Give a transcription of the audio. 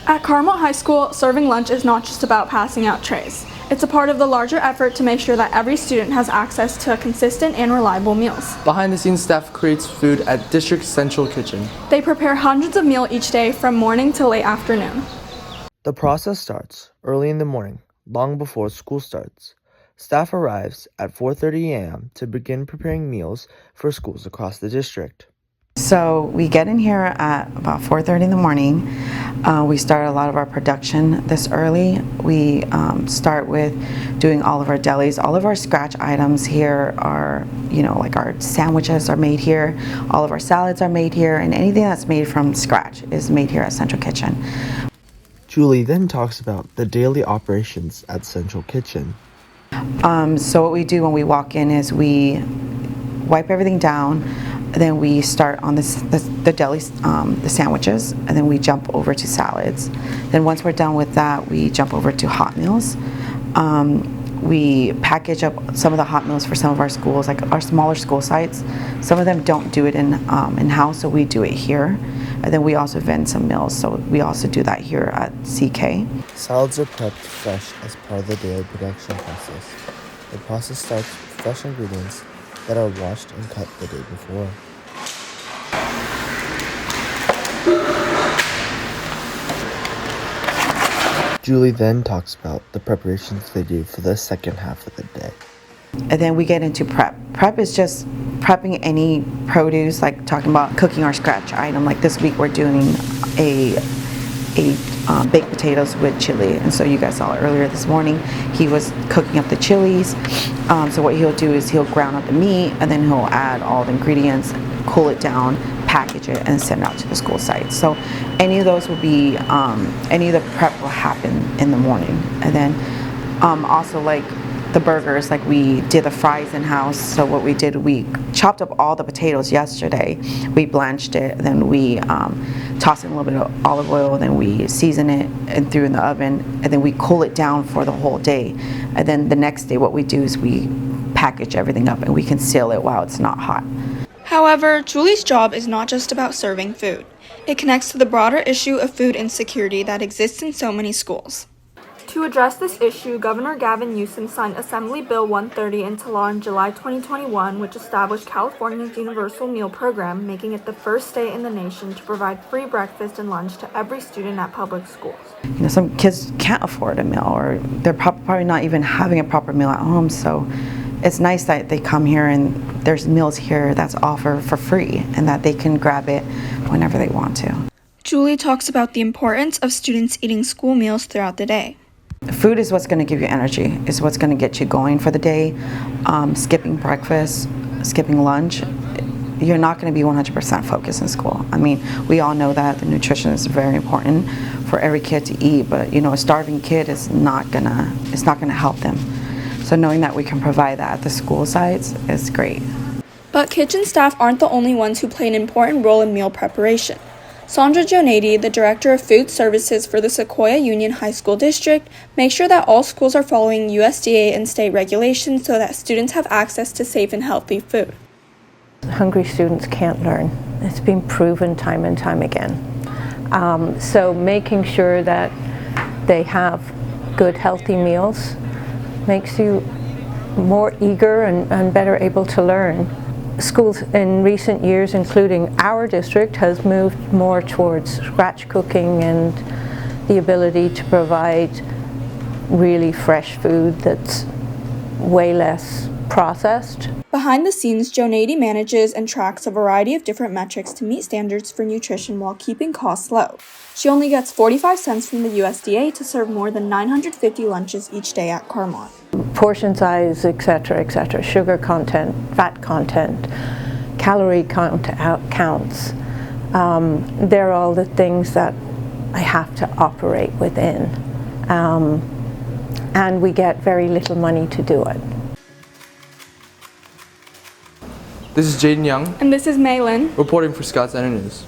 At Carlmont High School, serving lunch is not just about passing out trays. It's a part of the larger effort to make sure that every student has access to consistent and reliable meals. Behind-the-scenes staff creates food at District Central Kitchen. They prepare hundreds of meals each day from morning to late afternoon. The process starts early in the morning, long before school starts. Staff arrives at 4:30 a.m. to begin preparing meals for schools across the district. So we get in here at about 4:30 in the morning. We start a lot of our production this early. We start with doing all of our delis. All of our scratch items here are, like our sandwiches are made here. All of our salads are made here, and anything that's made from scratch is made here at Central Kitchen. Julie then talks about the daily operations at Central Kitchen. So what we do when we walk in is we wipe everything down. Then we start on the deli, the sandwiches, and then we jump over to salads. Then once we're done with that, we jump over to hot meals. We package up some of the hot meals for some of our schools, like our smaller school sites. Some of them don't do it in-house, so we do it here. And then we also vend some meals, so we also do that here at CK. Salads are prepped fresh as part of the daily production process. The process starts with fresh ingredients that are washed and cut the day before. Julie then talks about the preparations they do for the second half of the day. And then we get into prep. Prep is just prepping any produce, like talking about cooking our scratch item. Like this week we're doing a baked potatoes with chili, and so you guys saw earlier this morning he was cooking up the chilies. So what he'll do is he'll ground up the meat, and then he'll add all the ingredients, cool it down, package it, and send it out to the school sites. So any of those will be any of the prep will happen in the morning. And then also like the burgers, like we did the fries in-house. So what we did, we chopped up all the potatoes yesterday, we blanched it, then we tossed in a little bit of olive oil, then we season it and threw in the oven, and then we cool it down for the whole day. And then the next day what we do is we package everything up and we can seal it while it's not hot. However, Julie's job is not just about serving food. It connects to the broader issue of food insecurity that exists in so many schools. To address this issue, Governor Gavin Newsom signed Assembly Bill 130 into law in July 2021, which established California's Universal Meal Program, making it the first state in the nation to provide free breakfast and lunch to every student at public schools. Some kids can't afford a meal, or they're probably not even having a proper meal at home, so it's nice that they come here and there's meals here that's offered for free and that they can grab it whenever they want to. Julie talks about the importance of students eating school meals throughout the day. Food is what's going to give you energy, is what's going to get you going for the day. Skipping breakfast, skipping lunch, you're not going to be 100% focused in school. I mean, we all know that the nutrition is very important for every kid to eat, but a starving kid is not gonna help them. So knowing that we can provide that at the school sites is great. But kitchen staff aren't the only ones who play an important role in meal preparation. Sandra Jonady, the Director of Food Services for the Sequoia Union High School District, makes sure that all schools are following USDA and state regulations so that students have access to safe and healthy food. Hungry students can't learn. It's been proven time and time again. So making sure that they have good, healthy meals makes you more eager and better able to learn. Schools in recent years, including our district, has moved more towards scratch cooking and the ability to provide really fresh food that's way less processed. Behind the scenes, Jonady manages and tracks a variety of different metrics to meet standards for nutrition while keeping costs low. She only gets 45 cents from the USDA to serve more than 950 lunches each day at Carlmont. Portion size, etc., sugar content, fat content, calorie counts. They're all the things that I have to operate within. And we get very little money to do it. This is Jaden Young, And this is Maylin. reporting for Scott Center News.